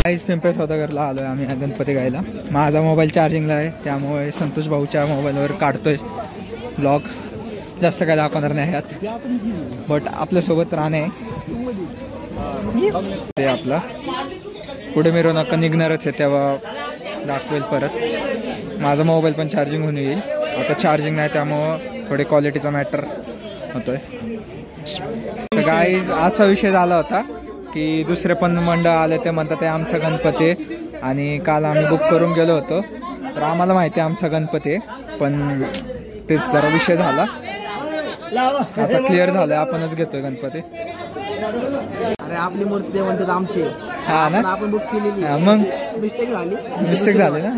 काहीच पिंपळे सौदागरला आलोय आम्ही गणपती गायला. माझा मोबाईल चार्जिंगला आहे त्यामुळे संतोष भाऊच्या मोबाईलवर काढतोय ब्लॉग. जास्त काय दाखवणार नाही ह्यात, बट आपल्यासोबत राहणे ते आपला पुढे मिरवणूक निघणारच आहे तेव्हा दाखवेल परत. माझा मोबाईल पण चार्जिंग होऊन येईल. आता चार्जिंग नाही त्यामुळं थोडी क्वालिटीचा मॅटर होतोय. तर गाईज असा विषय झाला होता की दुसरे पण मंडळ आले ते म्हणतात ते आमचा गणपती आहे. आणि काल आम्ही बुक करून गेलो होतो तर आम्हाला माहिती आहे आमचा गणपती आहे, पण तेच जरा विषय झाला. आता क्लिअर झालंय, आपणच घेतोय गणपती. अरे आपली मूर्ती ते म्हणतात आमची. हा ना, आपण बुक केलेली. मग मिस्टेक झाली ना.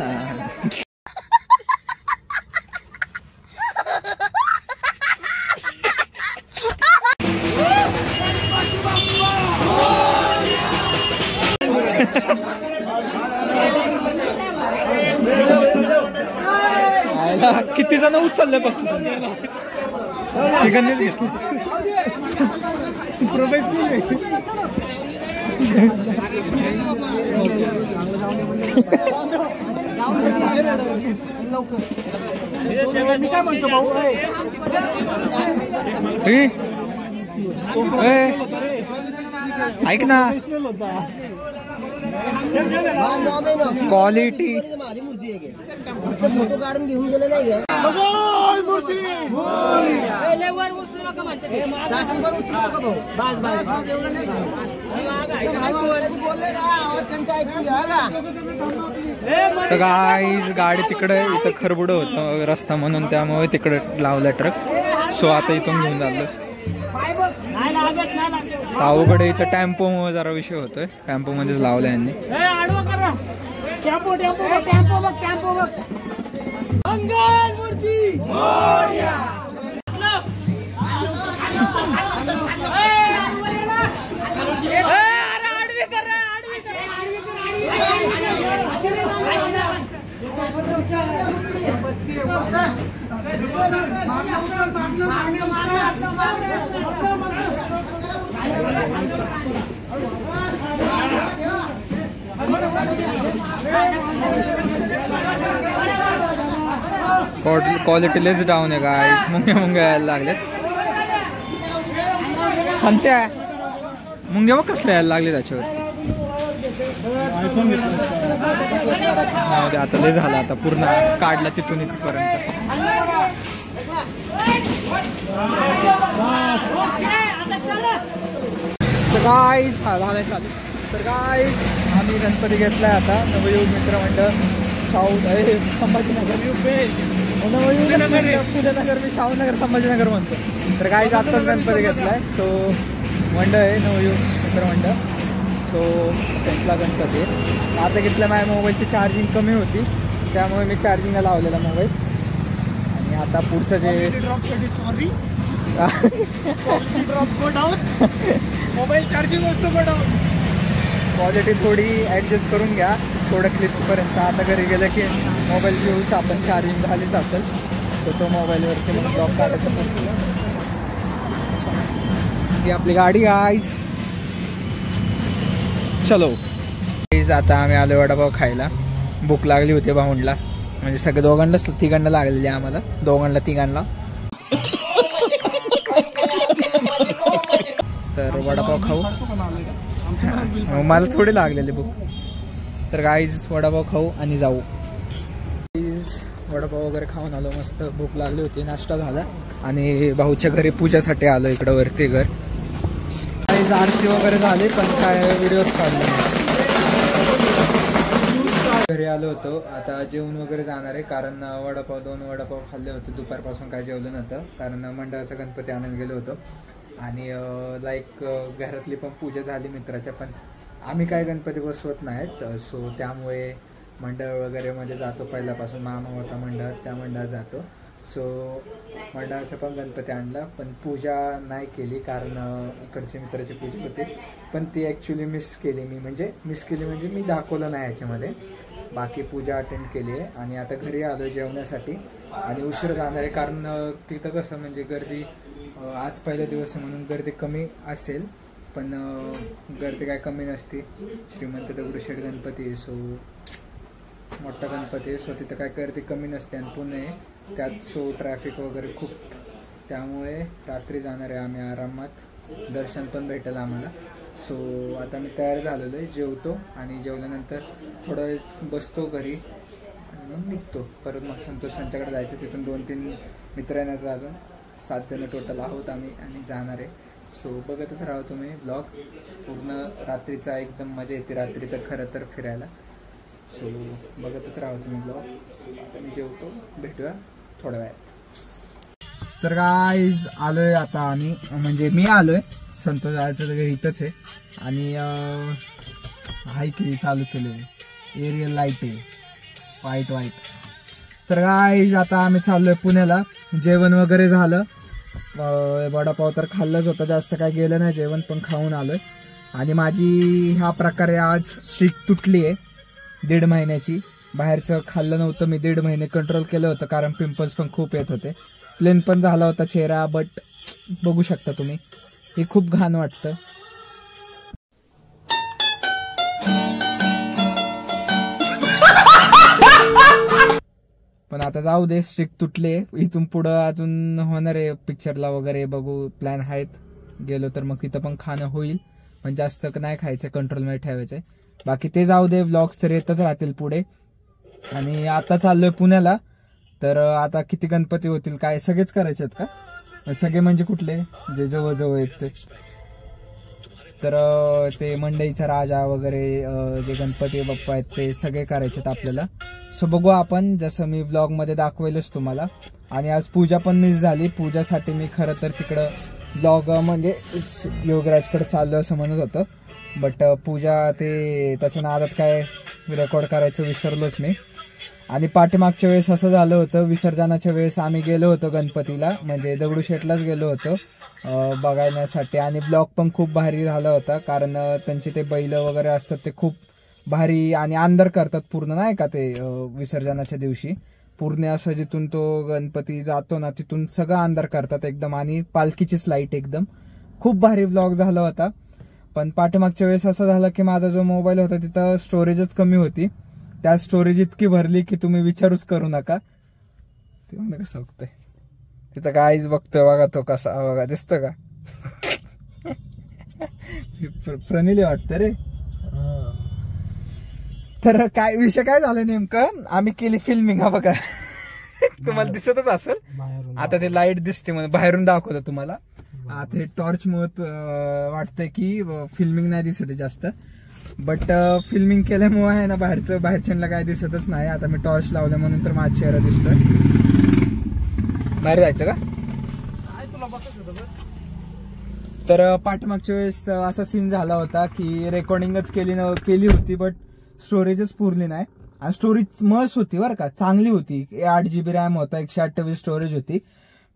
किती जण उचलले फक्त तिघांनीच घेतलं. प्रोफेशनल काय म्हणतो भाऊ. ऐक ना, क्वालिटी फोटो काढून घेऊन गेले नाही. तर गाईज गाडी तिकडे इथं खरबुडं होतं रस्ता म्हणून, त्यामुळे तिकडे लावला ट्रक. सो आता इथून घेऊन झालं. अवघड इथं टेम्पोमुळे जरा विषय होतोय. टेम्पो मध्येच लावला यांनी. क्वालिटी लेच डाऊन आहे गाईस. मुंग्या यायला लागल्यात. संत्या मुंग्या बघ कसल्या यायला लागले त्याच्यावर. आता लय झाला, आता पूर्ण काढला तिथून इथपर्यंत. तर गाईस हा झालाय चालू. तर गाईस आम्ही गणपती घेतलाय आता. नवयुग मित्रमंडळ संभाजीनगर नगर मी शाहूनगर संभाजीनगर म्हणतो. तर गाईस आत्ताच गणपती घेतलाय. सो मंडळ आहे नवयुग मित्रमंडळ. सो त्यांचा गणपती आहे. आता घेतलं माझ्या मोबाईलची चार्जिंग कमी होती त्यामुळे मी चार्जिंगला लावलेला मोबाईल. आणि आता पुढचं जे सॉरी मोबाईल चार्जिंग क्वालिटी थोडी ॲडजस्ट करून घ्या थोडं क्लिप्सपर्यंत. आता घरी गेलं की मोबाईल घेऊच आपण, चार्जिंग झालीच असेल. सो तो मोबाईलवरती मग ब्लॉक काढायचं पडलं. ही आपली गाडी आईस. चलो आता आम्ही आलो वडापाव खायला. भूक लागली होती भाऊंडला, म्हणजे सगळे दोघांनाच तिघांना लागलेली आम्हाला, दोघांना तिघांना. तर वडापाव खाऊ. मला थोडी लागलेली भूक. तर गाईज वडापाव खाऊ आणि जाऊ. वडापाव वगैरे खाऊन आलो, मस्त भूक लागली होती, नाश्ता झाला. आणि भाऊच्या घरी पूजासाठी आलो इकडं वरती घर. गाईज आरती वगैरे झाली पण काय व्हिडिओज काढले. घरी आलो होतो, आता जेवण वगैरे जाणार आहे. कारण दोन वडापाव खाल्ले होते, दुपारपासून काय जेवलं नव्हतं कारण मंडळाचा गणपती आणायला गेलो होतो. आणि लाईक घरातली पण पूजा झाली मित्राच्या, पण आम्ही काय गणपती बसवत नाहीत. सो त्यामुळे मंडळ वगैरे मध्ये जातो पहिल्यापासून. मामा होता मंडळात, त्या मंडळात जातो. सो मंडळाचा पण गणपती आणला पण पूजा नाही केली कारण इकडची मित्राची पूजा होती. पण ती ॲक्च्युली मिस केली म्हणजे मी दाखवलं नाही ह्याच्यामध्ये. बाकी पूजा अटेंड केली आहे. आणि आता घरी आलो जेवण्यासाठी आणि उशीर जाणार आहे कारण तिथं कसं म्हणजे गर्दी आज पहिला दिवस आहे म्हणून गर्दी कमी असेल. पण गर्दी काय कमी नसते. श्रीमंत दगडूशेठ गणपती आहे, सो मोठा गणपती आहे, सो तिथं काय गर्दी कमी नसते. आणि पुणे त्यात सो ट्रॅफिक वगैरे खूप, त्यामुळे रात्री जाणार आहे आम्ही आरामात, दर्शन पण भेटेल आम्हाला. सो आता मी तयार झालेलो आहे, जेवतो आणि जेवल्यानंतर थोडा वेळ बसतो घरी आणि मग निघतो परत. मग संतोष यांच्याकडे जायचं, तिथून 2-3 मित्र येणार, अजून 7 जण टोटल आहोत आम्ही आणि जाणार आहे. सो बघतच राहा तुम्ही ब्लॉग पूर्ण रात्रीचा, एकदम मजा येते रात्री तर खरं तर फिरायला. सो बघतच राहा तुम्ही ब्लॉग. आता मी जेवतो, भेटूया थोड्या वेळात. तर गाईज आलोय आता आम्ही, म्हणजे मी आलोय, संतोष जायचं तर इथंच आहे. आणि हाय की चालू केले एरियल लाईट आहे, वाईट. तर गाईज आता आम्ही चाललोय पुण्याला. जेवण वगैरे झालं, वडापाव तर खाल्लंच होतं, जास्त काय गेलं नाही जेवण, पण खाऊन आलोय. आणि माझी ह्या प्रकारे आज स्ट्रीक तुटली आहे 1.5 महिन्याची. बाहेरचं खाल्लं नव्हतं मी, 1.5 महिने कंट्रोल केलं होतं, कारण पिंपल्स पण खूप येत होते, प्लेन पण झाला होता चेहरा. बट बघू शकता तुम्ही, हे खूप घाण वाटतं. पण आता जाऊ दे, स्ट्रिक तुटले. इथून पुढं अजून होणार आहे पिक्चरला वगैरे, बघू प्लॅन आहेत. गेलो तर मग तिथं पण खाणं होईल, पण जास्त नाही खायचं, कंट्रोलमध्ये ठेवायचंय. बाकी ते जाऊ दे, व्लॉग्स तर येतच राहतील पुढे. आणि आता चाललोय पुण्याला. तर आता किती गणपती होतील काय सगळेच करायचे आहेत का? सगळे म्हणजे कुठले जे जवळ आहेत ते? तर ते मंडईचा राजा वगैरे जे गणपती बाप्पा आहेत ते सगळे करायचे आहेत आपल्याला. सो बघू आपण, जसं मी व्लॉग मध्ये दाखवेलच तुम्हाला. आणि आज पूजा पण मिस झाली. पूजासाठी मी खरं तर तिकडं व्लॉग म्हणजे योगराजकडे चाललो असं म्हणत होतं, बट पूजा ते त्याच्या नादात काय रेकॉर्ड करायचं विसरलोच मी. आणि पाठीमागच्या वेळेस असं झालं होतं, विसर्जनाच्या वेळेस आम्ही गेलो होतो गणपतीला, म्हणजे दगडूशेठलाच गेलो होतो बघण्यासाठी. आणि ब्लॉग पण खूप भारी झाला होता, कारण त्यांचे ते बैल वगैरे असतात ते खूप भारी आणि अंधार करतात पूर्ण, नाही का ते विसर्जनाच्या दिवशी पूर्ण असं जिथून तो गणपती जातो ना तिथून सगळं अंधार करतात एकदम. आणि पालखीचीच लाईट एकदम, खूप भारी व्लॉग झाला होता. पण पाठीमागच्या वेळेस असं झालं की माझा जो मोबाईल होता तिथं स्टोरेजच कमी होती. त्या स्टोरेज इतकी भरली की तुम्ही विचारूच करू नका. ते म्हणजे कसं बघतंय तिथं, काहीच बघतोय बघा तो कसा, बघा दिसतं का? प्रणिली वाटतं रे. तर काय विषय काय झालं नेमकं, आम्ही केली फिल्मिंग. हा बघा तुम्हाला दिसतच असेल, आता ते लाईट दिसते म्हणून बाहेरून दाखवतो तुम्हाला. आता हे टॉर्च मुळे वाटतंय की फिल्मिंग नाही दिसत जास्त, बट फिल्मिंग केल्यामुळे आहे ना बाहेरच्यांना काय दिसतच नाही. आता मी टॉर्च लावलं म्हणून तर माझा चेहरा दिसतोय. बाहेर जायचं का? तर पाठीमागच्या वेळेस असा सीन झाला होता की रेकॉर्डिंगच केली होती, बट स्टोरेजच पुरली नाही. आणि स्टोरेज मस्त होती बरं का, चांगली होती. 8 GB रॅम होता, 128 स्टोरेज होती.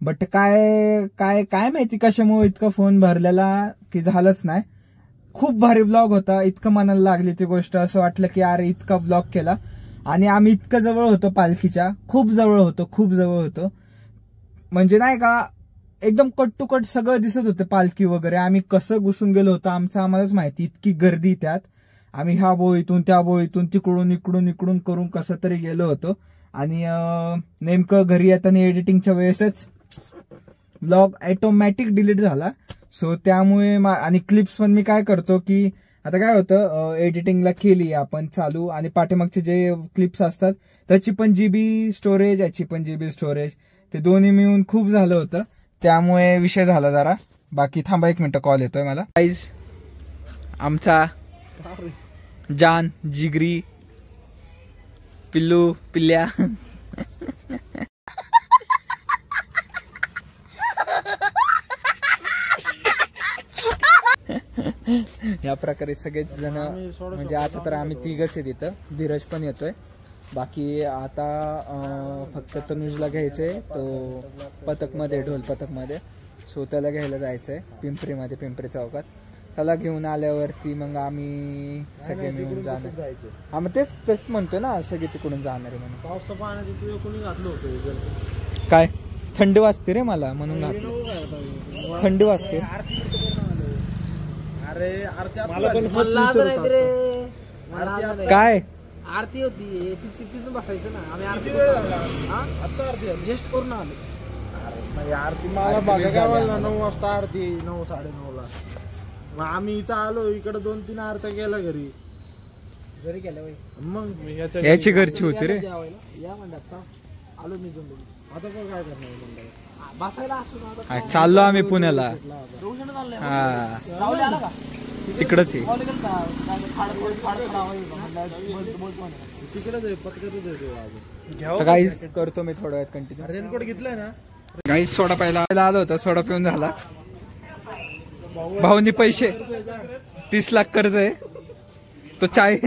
बट काय माहिती कशामुळे इतका फोन भरलेला की झालंच नाही. खूप भारी व्लॉग होता, इतकं मनाला लागली ती गोष्ट, असं वाटलं की अरे इतका व्लॉग केला. आणि आम्ही इतकं जवळ होतो पालखीच्या, खूप जवळ होतो. म्हणजे नाही का एकदम कट टू कट सगळं दिसत होतं पालखी वगैरे. आम्ही कसं घुसून गेलो होतो आमचं आम्हालाच माहिती, इतकी गर्दी त्यात. आम्ही ह्या बोळीतून त्या बोळीतून इकडून करून कसं तरी गेलो होतो. आणि नेमकं घरी येताना एडिटिंगच्या वेळेसच व्लॉग ऑटोमॅटिक डिलीट झाला. सो त्यामुळे आणि क्लिप्स पण मी काय करतो की आता काय होतं, एडिटिंगला केली आपण चालू आणि पाठीमागचे जे क्लिप्स असतात त्याची पण GB स्टोरेज, याची पण GB स्टोरेज, ते दोन्ही मिळून खूप झालं होतं, त्यामुळे विषय झाला जरा. बाकी थांबा 1 मिनिट, कॉल येतोय मला. गाईज आमचा जान जिगरी पिल्लू पिल्ल्या या प्रकारे सगळेच जण, म्हणजे आता तर आम्ही 3घच आहे तिथं, धीरज पण येतोय. बाकी आता फक्त तनुजला घ्यायचंय, तो पथकमध्ये, ढोल पथकमध्ये. सो त्याला घ्यायला जायचंय पिंपरीमध्ये, पिंपरी चौकात. त्याला घेऊन आल्यावरती मग आम्ही सगळे मिळून जाणार. हा मग तेच म्हणतो ना, सगळे तिकडून जाणार आहे म्हणून. पावसा पाण्याचं कोणी घातलं होतं काय? थंडी वाजते रे मला म्हणून घातलं. थंडी वाजते. अरे मला पण लाज नाही रे. काय आरती होती तिथून बसायचं ना. आम्ही आरती वेळ आता आरती जस्ट करून आलो. आरती मला बघा काय वाजला 9 वाजता आरती 9 9:30ला. मग आम्ही इथं आलो इकडे 2-3 आरत्या गेला घरी गेल्या मग याची घरची होती रे. या मंडळात आलो मी जमलो. आता पण काय करणार मंडळात बसायला असं चाललो आम्ही पुण्याला. तिकडच गाईस करतो मी थोडा वेळात कंटिन्यू. रेनकोट घेतलाय ना गाईस सोडा प्यायला आलो होता. सोडा पिऊन झाला. भाऊनी पैसे 30 लाख कर्ज आहे. तो चाय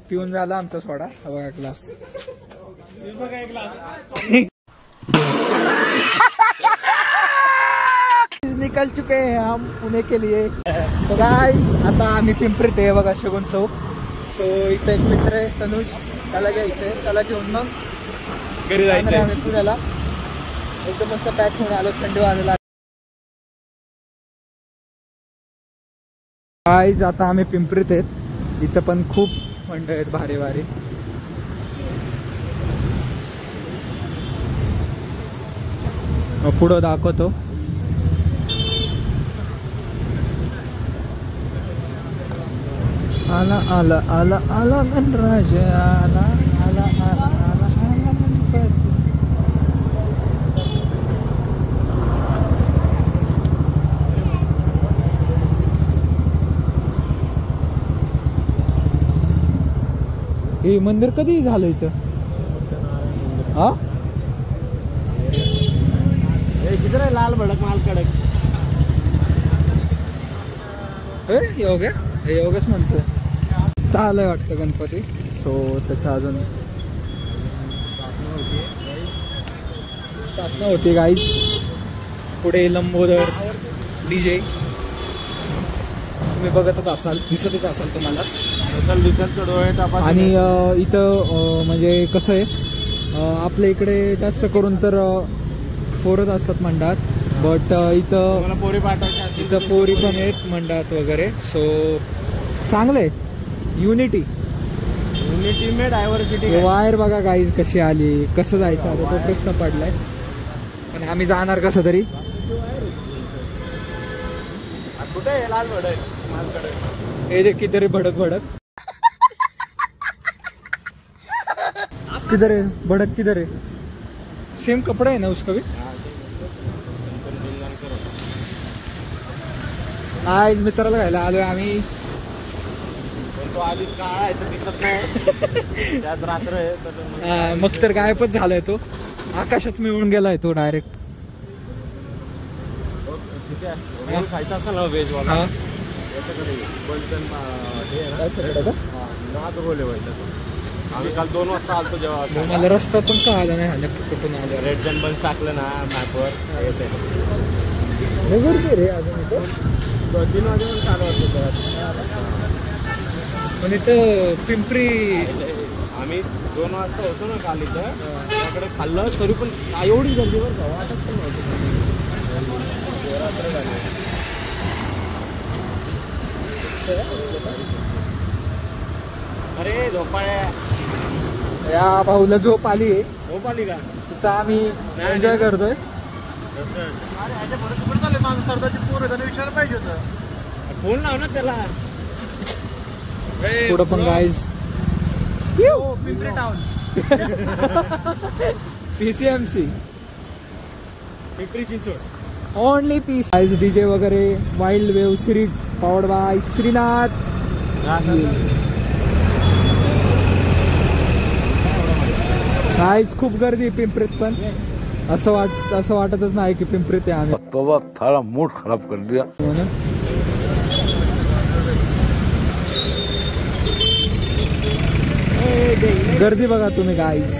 पिऊन झाला आमचा सोडा. हा बघा ग्लास. निकल चुके हैं हम पुणे के लिए. तो गाइस आता आम्ही पिंपरीत आहे बघा शगुन चौक. सो इथं एक मित्र आहे तनुज. त्याला घ्यायचंय. त्याला घेऊन मग घरी जायचंय आम्ही पुण्याला. एकदम मस्त पॅक होऊन आलो. थंडी वाजायला. गाइस आता आम्ही पिंपरीत आहेत. इथं पण खूप मंडळ आहेत भारी भारी. पुढं दाखवतो. आला आला आला आला गणराज आला आला आला आला आला गणपती. हे मंदिर कधी झालं इथं? हा किती लाल भडक माल कडक योग्य योगच म्हणतोय. आलंय वाटतं गणपती. सो त्याचा अजून स्थापना होती गाईज. पुढे लंबोदर डीजे तुम्ही बघतच असाल. दिसतच असाल तुम्हाला. आणि इथं म्हणजे कसं आहे आपल्या इकडे जास्त करून तर पोरच असतात मंडळात. बट इथं पोरी पण आहेत मंडळात वगैरे. सो चांगलं आहे. युनिटी में डायव्हर्सिटी. वायर बघा गाईज कशी आली. कसं जायचं आता तो प्रश्न पडलाय. पण आम्ही जाणार कसं तरी. हे देख किधर है भड़क भड़क. किधर है भड़क किधर है. सेम कपड़ा है ना उसका भी. आज मित्राला घ्यायला आलोय आम्ही. मग तर गायबच झालाय तो. आकाशात मिळून गेलाय तो डायरेक्ट. खायचं असेल ना व्हेज वाला आम्ही काल 2 वाजता आलतो जेव्हा. मला रस्ता पण कळाला नाही नक्की कुठून आलो. रेड जन बंद टाकलं ना मॅपवर येते. रे अजून इथं 3 वाजेपर्यंत चालू होतं. पण इथं पिंपरी आम्ही 2 वाजता होतो ना काल इथं. त्याकडे खाल्लं तरी पण एवढी गर्दीवर वाटत पण नव्हतं. अरे झोपाळ्या या भाऊला झोप आली आहे. झोप आली का? तिथं आम्ही एन्जॉय करतोय. विचार पाहिजे होतं. फोन लाव ना त्याला. पुढं पण guys Pimpri town PCMC Pimpri Chinchwad. Only peace. Guys DJ वगैरे wild wave series powered by Shrinath. Guys खूप गर्दी पिंपरीत. पण असं वाटतच नाही की पिंपरीत आहे आम्ही. तो थारा मूड खराब कर दिया. हो ना. गर्दी बघा तुम्ही गाईज.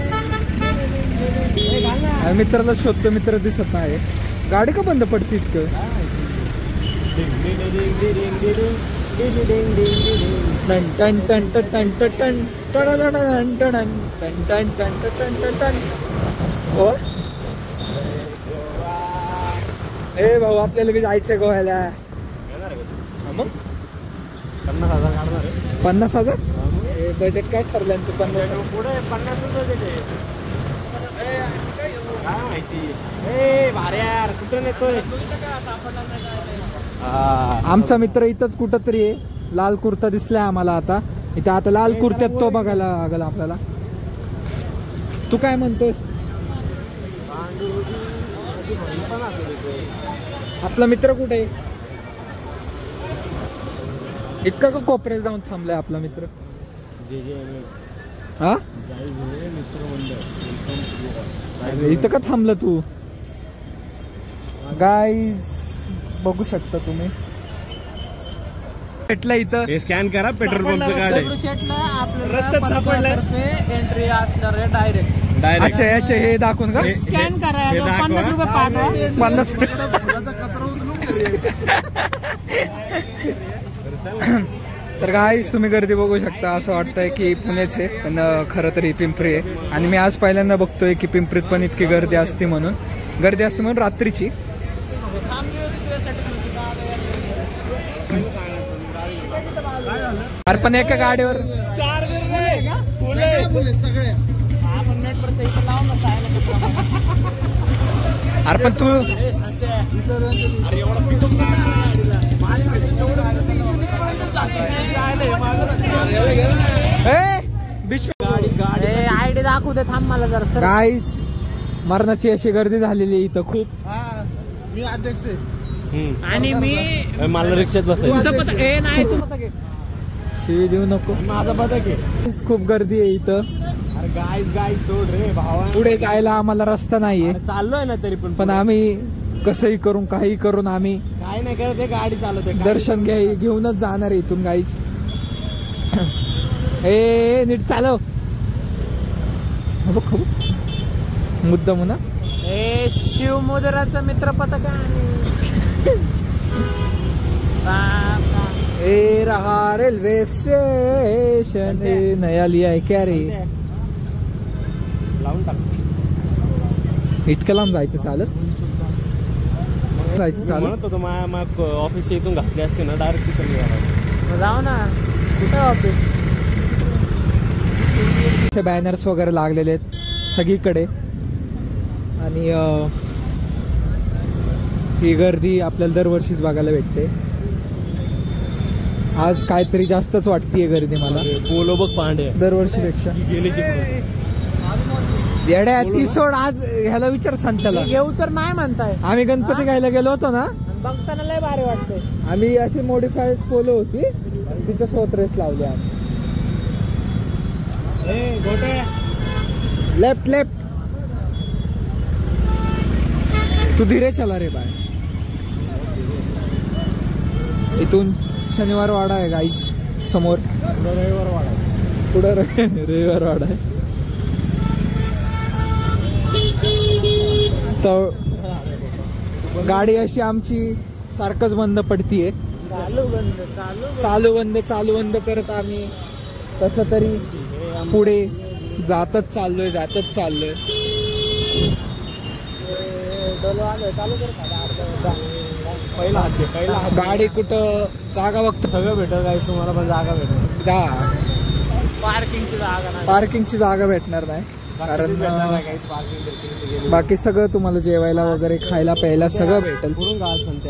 मित्राला शोधतो. मित्र दिसत नाही. गाडी का बंद पडते इतकं. टन टन टन टन टन टन टन टन टन टन टन टन टन टन टन टन. ए भाऊ आपल्याला बी जायचंय गोव्याला. मग 50,000 काढणार आहे. 50,000 बजेट काय ठरलं तू? 50 पुढे 50 काय माहिती. भारी यार कुठं नेतोय. आमचा मित्र इथंच कुठं तरी आहे. लाल कुर्ता दिसलाय आम्हाला आता इथे. आता लाल कुर्त्यात तो बघायला लागला आपल्याला. तू काय म्हणतोस? आपला मित्र कुठे आहे? इतका का कोपऱ्याला जाऊन थांबलाय आपला मित्र? हा इथं का थांबलं तू? गाईज बघू शकता तुम्ही. भेटला इथं. स्कॅन करा पेट्रोल पंपचं कार्ड आहे. रस्त्यात सापडलं एंट्री असणार डायरेक्ट. अच्छा याचे हे दाखवून का? स्कॅन करा 50 रुपये पाठवा. 50. तर गाईस तुम्ही गर्दी बघू शकता. असं वाटतंय की पुणेच आहे पण खरं तरी पिंपरी आहे. आणि मी आज पहिल्यांदा बघतोय की पिंपरीत पण इतकी गर्दी असते म्हणून. गर्दी असते म्हणून रात्रीची. अरे पण एका गाडीवर 4 फुले सगळे. अरे पण तू आयडी दाखवू दे थांब मला जरा. गाईस मरणाची अशी गर्दी झालेली इथं खूप. मी अध्यक्ष आहे आणि मी मला रिक्षात बसायचं. तुमचं पता हे नाही तू पता घे. शिवी देऊ नको. माझा पता घे. खूप गर्दी आहे इथं. अरे गाय सोड रे भावा. पुढे जायला आम्हाला रस्ता नाहीये. चाललोय ना तरी पण आम्ही कसंही करून काही करून आम्ही काय नाही करत. गाडी चालवते. दर्शन घेऊनच जाणार आहे इथून गाईस. ए नीट चालव. मुद्दा म्हणा. हे शिवमुद्राचा मित्र पता का? ए रहा रेल्वे स्टेशन. नया लिया है क्या रे? लावून टाक. इतकं लांब जायचं चालत? जायचं चालत म्हणत होतो माझ्या ऑफिस इथून घातली असते ना डायरेक्ट तिथं जाऊ ना. कुठं ऑफिस? बॅनर्स वगैरे लागलेले आहेत सगळीकडे. आणि ही गर्दी आपल्याला दरवर्षीच बघायला भेटते. आज काहीतरी जास्तच वाटतीये गर्दी मला. पोलो बघ पांडे दरवर्षीपेक्षा. गेले की येड्या ती सोड. आज ह्याला विचार संताला घेऊ तर नाही म्हणताय. आम्ही गणपती घ्यायला गेलो होतो ना. बघताना लय भारी वाटतंय. आम्ही अशी मॉडिफाईड पोलो होती तिच्या सोबत रेस लावली आम्ही. Left left. तू धीरे चला रे बाय. इथून शनिवार वाडा आहे गाईस समोर. रविवार वाडा. पुढं रविवार वाडा आहे. तर गाडी अशी आमची सारखंच बंद पडतीये. चालू बंद करत आम्ही कसं तरी पुढे जातच चाललोय. गाडी कुठं जागा बघतो. सगळं भेटल काय तुम्हाला पण जागा भेटेल. पार्किंगची जागा भेटणार नाही कारण बाकी सगळं तुम्हाला जेवायला वगैरे खायला प्यायला सगळं भेटेल.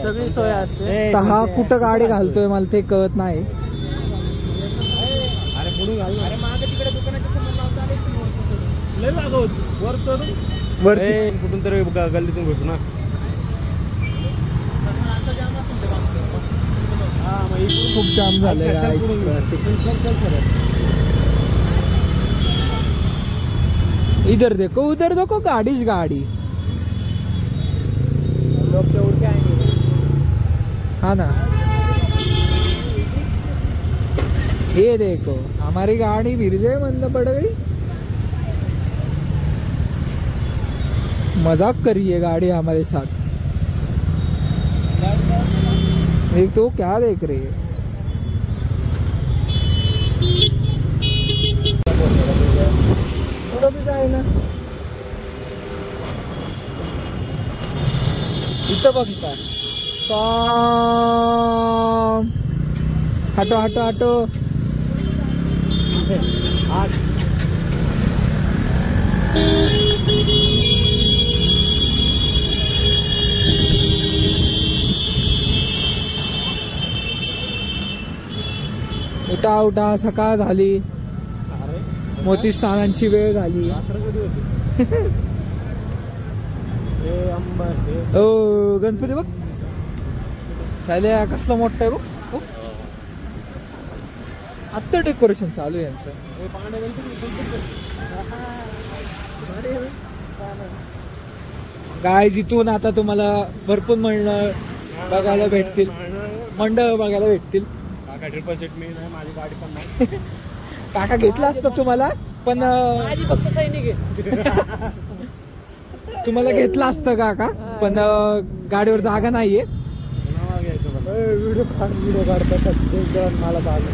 सगळी सोय असते. तर हा कुठं गाडी घालतोय मला ते कळत नाही. वरती कुठून तरी गल्लीतून घुसू ना. खूप जाम झालंय. इधर देखो उधर देखो गाडीच गाडी. हाँ ना. ये देखो हमारी गाड़ी भिरजे बंद पड़ गई. मजाक करी है गाड़ी हमारे साथ. एक तो क्या देख रही है. थोड़ा भी जाए ना. इथं बघ इथं हटो हटो हटो उठा उठा सकाळ झाली मोती स्नानांची वेळ झाली ओ गणपती बघ साल्या कसला मोठा आहे बघ आत्ता डेकोरेशन चालू आहे यांचं गाईज इथून आता तुम्हाला भरपूर मंडळ बघायला भेटतील माझी गाडी पण नाही काका घेतला असता तुम्हाला पण फक्त सैनिक आहे. तुम्हाला घेतला असतं काका पण गाडीवर जागा नाहीये व्हिडिओ काढतात मला चालू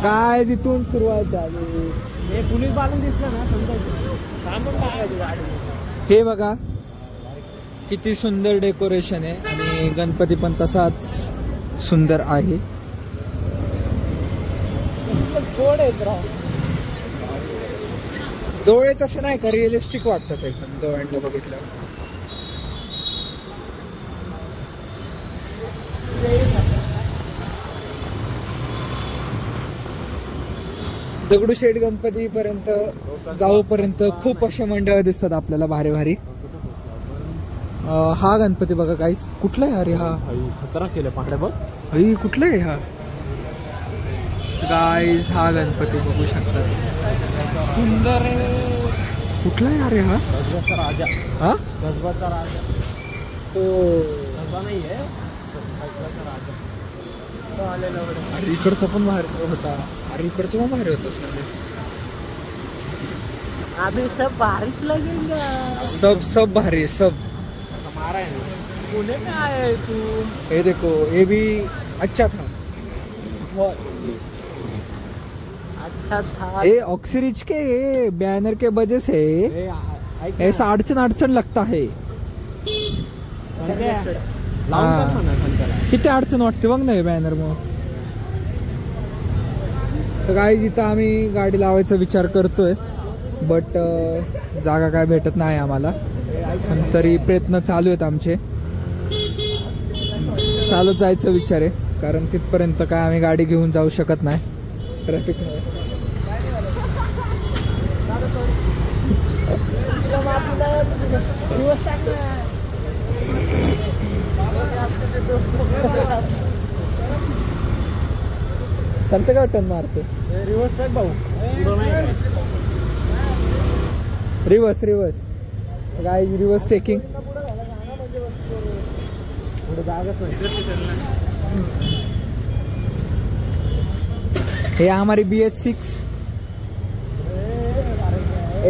काय तिथून सुरुवात झाली पोलीस बाळून दिसलं ना समजायचं. हे बघा किती सुंदर डेकोरेशन आहे आणि गणपती पण तसाच सुंदर आहे. डोळेच असं नाही का रिअलिस्टिक वाटतात एकदम डोळ्यांना बघितल्यावर. दगडूशेठ गणपती पर्यंत जाऊपर्यंत खूप असे मंडळ दिसतात आपल्याला भारी भारी. हा गणपती बघा काहीच कुठला आहे अरे हा खतरा केलं पाहड्या बघ अरे कुठला आहे हा गाईज हा गणपती बघू शकतात सुंदर आहे. कुठला आहे अरे हा कसबाचा राजा हा कसबाचा राजा तो कसबा नाही आहे कसबाचा राजा तो आलेला. अरे इकडचा पण भारी होता अरे इकडचं पण भारी होतं सर. अभी सब बारिश लगेगा सब भारी है सब. हमारा है पुणे में आया है तू. ये देखो ये भी अच्छा था. अच्छा था. ये ऑक्सीरिज के बैनर के वजह से ऐसा अड़चन लगता है. किती अडचण वाटते बघ ना बॅनर मग. तर गाईज इथं आम्ही गाडी लावायचा विचार करतोय बट जागा काय भेटत नाही आम्हाला. पण तरी प्रयत्न चालू आहेत आमचे. चालत जायचा विचार आहे कारण तिथपर्यंत काय आम्ही गाडी घेऊन जाऊ शकत नाही ट्रॅफिकमुळे. सांगते का टर्न मारते रिवर्स टाक भाऊ रिवर्स गाइस रिवर्स टेकिंग. ये हमारी BH6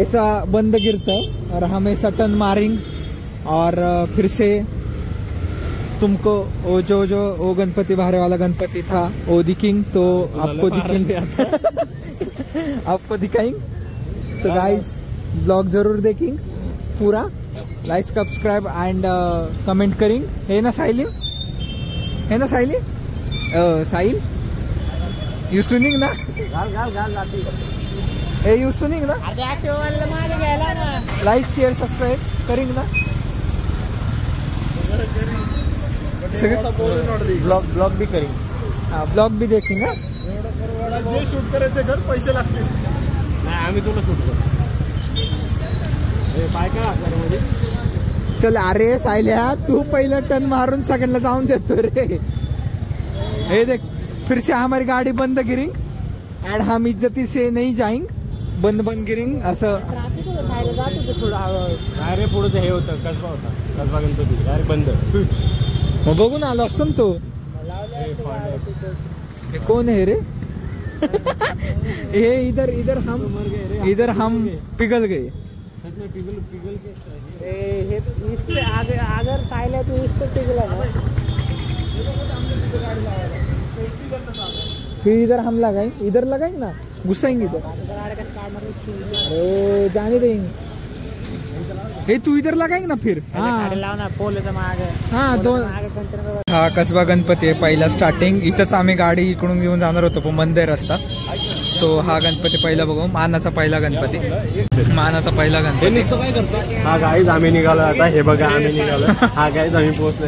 ऐसा बंद गिरता है और हम ऐसा टर्न मारेंगे और फिर से तुमको वो जो वो गणपति बाहर वाला गणपति था वो दिखेंगे तो आपको दिखेंगे आपको दिखाएंगे. तो गाइस ब्लॉग जरूर देखेंगे पूरा. लाइक सब्सक्राइब एंड कमेंट करेंगे. है ना साहिल साहिल यू सुनिंग ना यू सुनिंग ना लाइक शेयर सब्सक्राइब करेंगे ना ब्लॉग भी करेंगे. हाँ ब्लॉग भी देखेंगे. जे शूट करायचे घर पैसे लागतील नाही आम्ही तुला शूट करू. पाय काय मध्ये चल अरे साहिल्या तू पहिलं टर्न मारून सगळ्यांना जाऊन देतो रे. हे देख फिर से हमारी गाड़ी बंद गिरिंग एंड हम इज्जती से नहीं जाएंगे. बंद गिरिंग असं अरे पुढे हे होतं कसबा होता कसबा गणपती डायरेक्ट बंद. मग बघून आलो असतो ना तो. हे कोण है रे ये इधर हम पिघल गए. पिघल के इस पे अगर साइल है तो इस पे पिघला ना. फिर इधर हम लगाएंगे ना घुसाएंगे इधर। अरे जाने देंगे। हे तू इधर लगाएंगे ना फिर। हाँ दोन। हा कसबा गणपती आहे पहिला स्टार्टिंग इथंच आम्ही गाडी इकडून घेऊन जाणार होतो पण बंद आहे रस्ता. सो हा गणपती पहिला बघू. मानाचा पहिला गणपती. मानाचा पहिला गणपती. हा गाईज आम्ही निघालो आता. हे बघा आम्ही निघालो. हा गाईज आम्ही पोहोचलो.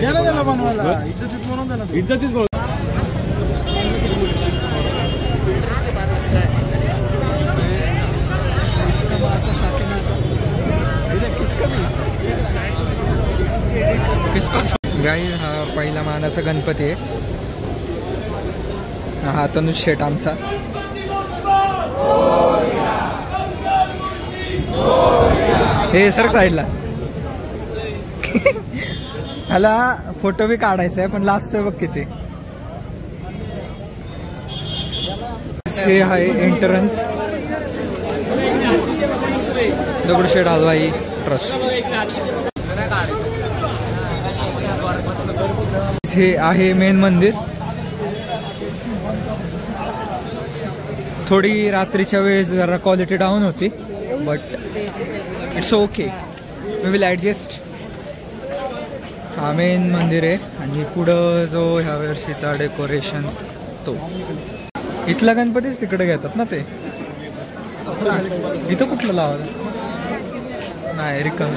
इज्जतीत बोल. गाई हा पहिला मानाचा गणपती आहे. हा तनुज शेट आमचा. हे सर साईडला. ह्याला फोटो बी काढायचा आहे पण लाजतोय बघ किती. हे आहे एंट्रन्स दगडूशेठ हलवाई ट्रस्ट. हे आहे मेन मंदिर. थोडी रात्रीच्या वेळेस जरा क्वालिटी डाऊन होती but it's okay we will adjust. हा मेन मंदिर आहे आणि पुढं जो ह्या वर्षीचा डेकोरेशन तो इथला गणपतीच तिकडे घेतात ना ते. इथं कुठलं लावलं नाही रिकाम.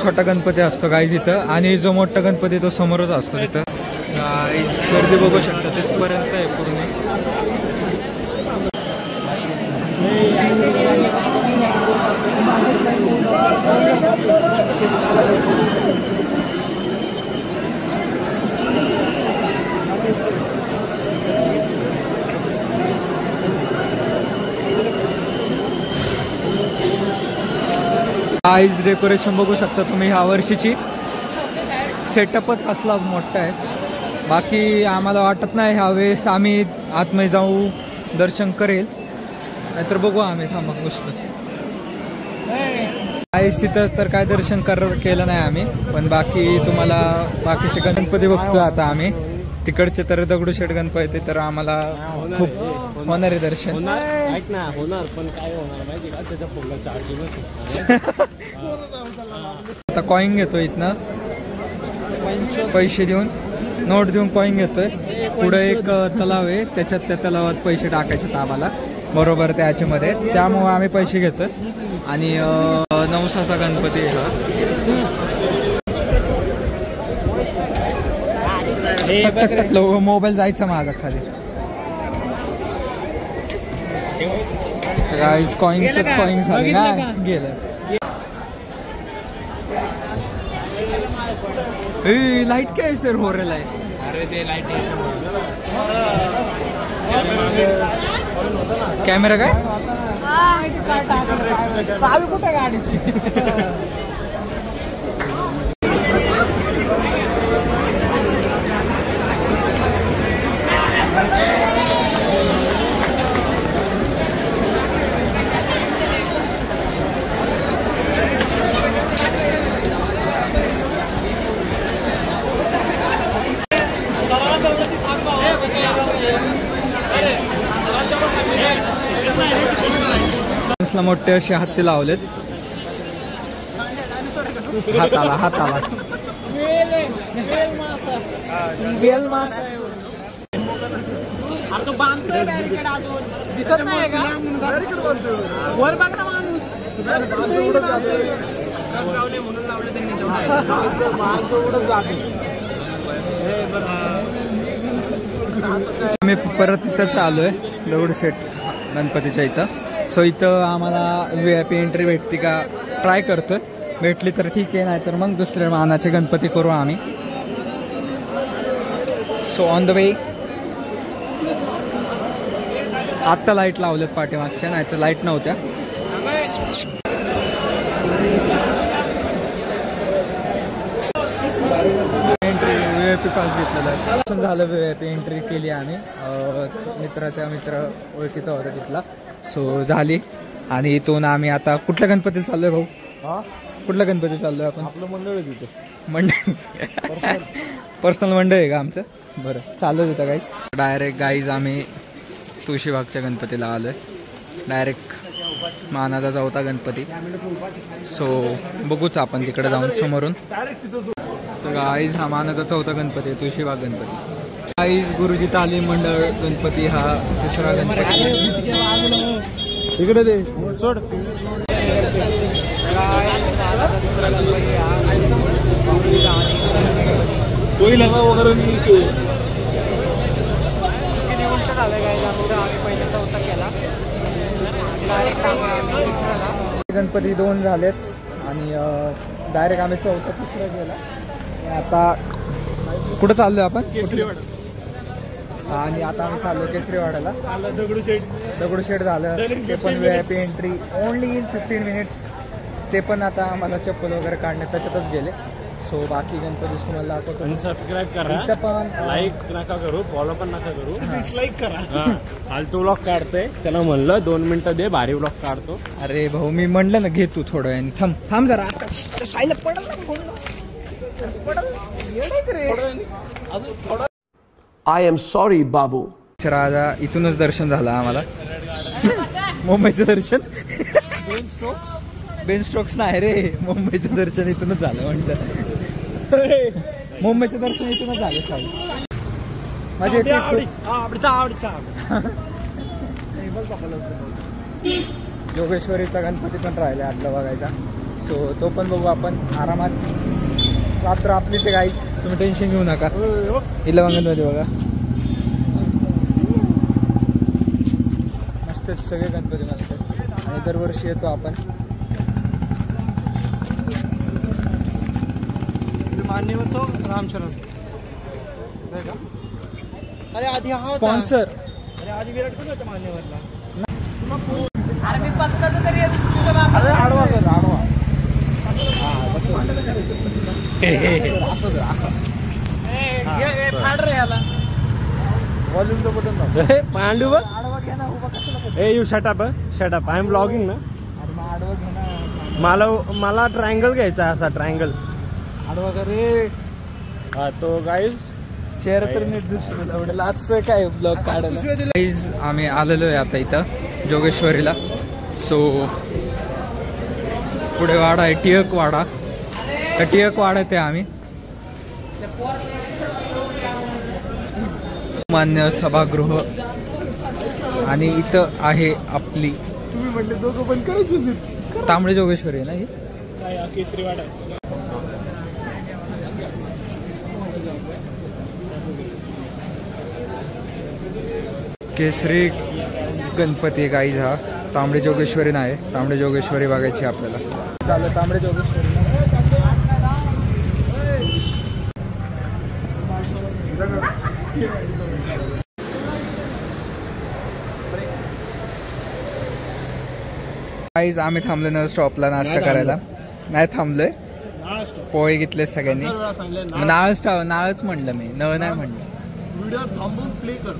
छोटा गणपती असतो गाईज इथं आणि जो मोठा गणपती तो समोरच असतो तिथं. गाईज गर्दी बघू शकता तिथपर्यंत आहे पूर्ण. गाईज डेकोरेशन बघू शकता तुम्ही. ह्या वर्षीची सेटअपच असला मोठा आहे. बाकी आम्हाला वाटत नाही ह्यावेळेस आम्ही आतमध्ये जाऊ दर्शन करेल नाहीतर बघू आम्ही थांबा नुसतं. गाईज तिथं तर काय दर्शन केलं नाही आम्ही पण बाकी तुम्हाला बाकीचे गणपती बघतो आता आम्ही. तिकडचे तर दगडूशेठ गणपती तर आम्हाला खूप होणार आहे दर्शन. ऐक ना होणार पण काय होणार माहिती का त्याच्या फोनला चार्जिंग. आता कॉईन घेतो इथनं पैसे देऊन नोट देऊन कॉईन घेतोय. पुढे एक तलाव आहे त्याच्यात त्या तलावात पैसे टाकायचे आम्हाला बरोबर त्याच्यामध्ये. त्यामुळे आम्ही पैसे घेतोय. आणि नवसाचा गणपती हा मोबाईल जायचा माझा खाली. गाईज कॉईन्सच कॉईन झाले ना गेलं. लाईट काय सर हो रहा है. अरे ते लाईट कॅमेरा काय चालू कुठे गाडीची. मोठे असे हत्ती लावलेत हाताला हाताला. वेल मासा दिसत नाही का वर बघ ना माणूस. आम्ही परत इथं आलोय दगडूशेठ गणपतीच्या इथं. सो इथं आम्हाला VIP एंट्री भेटते का ट्राय करतोय. भेटली तर ठीक आहे नाहीतर मग दुसरे मानाचे गणपती करू आम्ही. So on the way. आत्ता लाईट लावल्यात पाठीमागच्या नाहीतर लाईट नव्हत्या. एंट्री VIP पास घेतलेला झालं. VIP एंट्री केली आम्ही. मित्र ओळखीचा होता तिथला. सो झाली आणि इथून आम्ही आता कुठल्या गणपतीला चाललोय भाऊ. कुठल्या गणपती चाललोय आपण. आपलं मंडळ आहे तिथं. मंडळ पर्सनल मंडळ आहे का आमचं. बरं चालू तिथं गाईज. डायरेक्ट गाईज आम्ही तुळशीबागच्या गणपतीला आलोय. डायरेक्ट मानाचा चौथा गणपती. सो बघूच आपण तिकडे जाऊन समोरून. तर गाईज हा मानाचा चौथा गणपती आहे, तुळशीबाग गणपती. गाईज गुरुजी तालीम मंडळ गणपती हा तिसरा गणपती. इकडे दे सोड. गणपती 2 झालेत आणि डायरेक्ट आम्ही चौथा तिसरा गेला. आता कुठं चाललोय आपण? आणि आता आम्ही चाललो केसरीवाड्याला. दगडूशेठ झालं ते पण VIP entry only in 15 minutes. ते पण आता आम्हाला चप्पल वगैरे काढण्यात त्याच्यातच गेले. सो बाकी गणपती तुम्हाला दाखवतो. सबस्क्राईब करा, पण लाईक नका करू, फॉलो पण नका करू, डिसलाईक करा. फालतू व्लॉग काढतोय, त्याला म्हणलं 2 मिनिटं दे, भारी व्लॉग काढतो. अरे भाऊ मी म्हणलं ना घे तू थोडं आणि थांब जरा. I am sorry, बाबू. राजा इथूनच दर्शन झालं आम्हाला. मुंबईचं दर्शन बेन स्ट्रोक्स नाही रे, मुंबईचं दर्शन इथूनच झालं म्हणलं. मुंबईचं दर्शन इथूनच झालं साहेब. माझ्या योगेश्वरीचा गणपती पण राहिला आतला बघायचा. सो तो पण बघू आपण आरामात. रात्र आपलीच आहे गाईस, तुम्ही टेन्शन घेऊ नका. इलवंगणमध्ये बघा मस्त सगळे गणपती मस्त आणि दरवर्षी येतो आपण. मान्यवर तो रामचरण अरे आधी हा स्पॉन्सर. अरे आधी विराट कोहली होता मान्यवरला. अरे आडवा कर आडवा. वॉल्यूमचं बटन दाब. पांडू ए you shut up shut up. I am blogging ना. आडवा घे ना. मला ट्रायंगल घ्यायचा असा ट्रायंगल. आडवा कर रे. हा तो गाईज चेहरा तर नीट दिसतो. एवढं लाजतोय काय ब्लॉग काढायला. गाईज आम्ही आलेलो आहे आता इथं जोगेश्वरीला. सो पुढे वाडा आहे टिळक वाडा. टिळक वाड्यात आहे आम्ही. मान्य सभागृह आणि इथं आहे आपली तुम्ही म्हटले दोघं पण करायचे. तांबडी जोगेश्वरी आहे ना ही. केसरीवाडा. केसरी गणपती गाईज हा. तांबडी जोगेश्वरी नाही, तांबडी जोगेश्वरी बघायची आपल्याला. चाललं तांबडी जोगेश्वरी. गाईज आम्ही थांबलो ना स्टॉपला नाश्ता करायला. नाही थांबलोय, पोहे घेतले सगळ्यांनी. नाळच म्हणलं मी, नळ नाही म्हणलं. व्हिडिओ थांबून प्ले कर.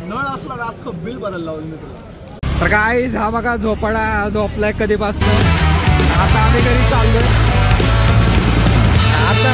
नळ असला ना अख्खं बिल भरायला लावून मी तुला. तर गाईज हा बघा झोपाडा झोपलाय कधीपासून. आता आम्ही घरी चाललोय. आता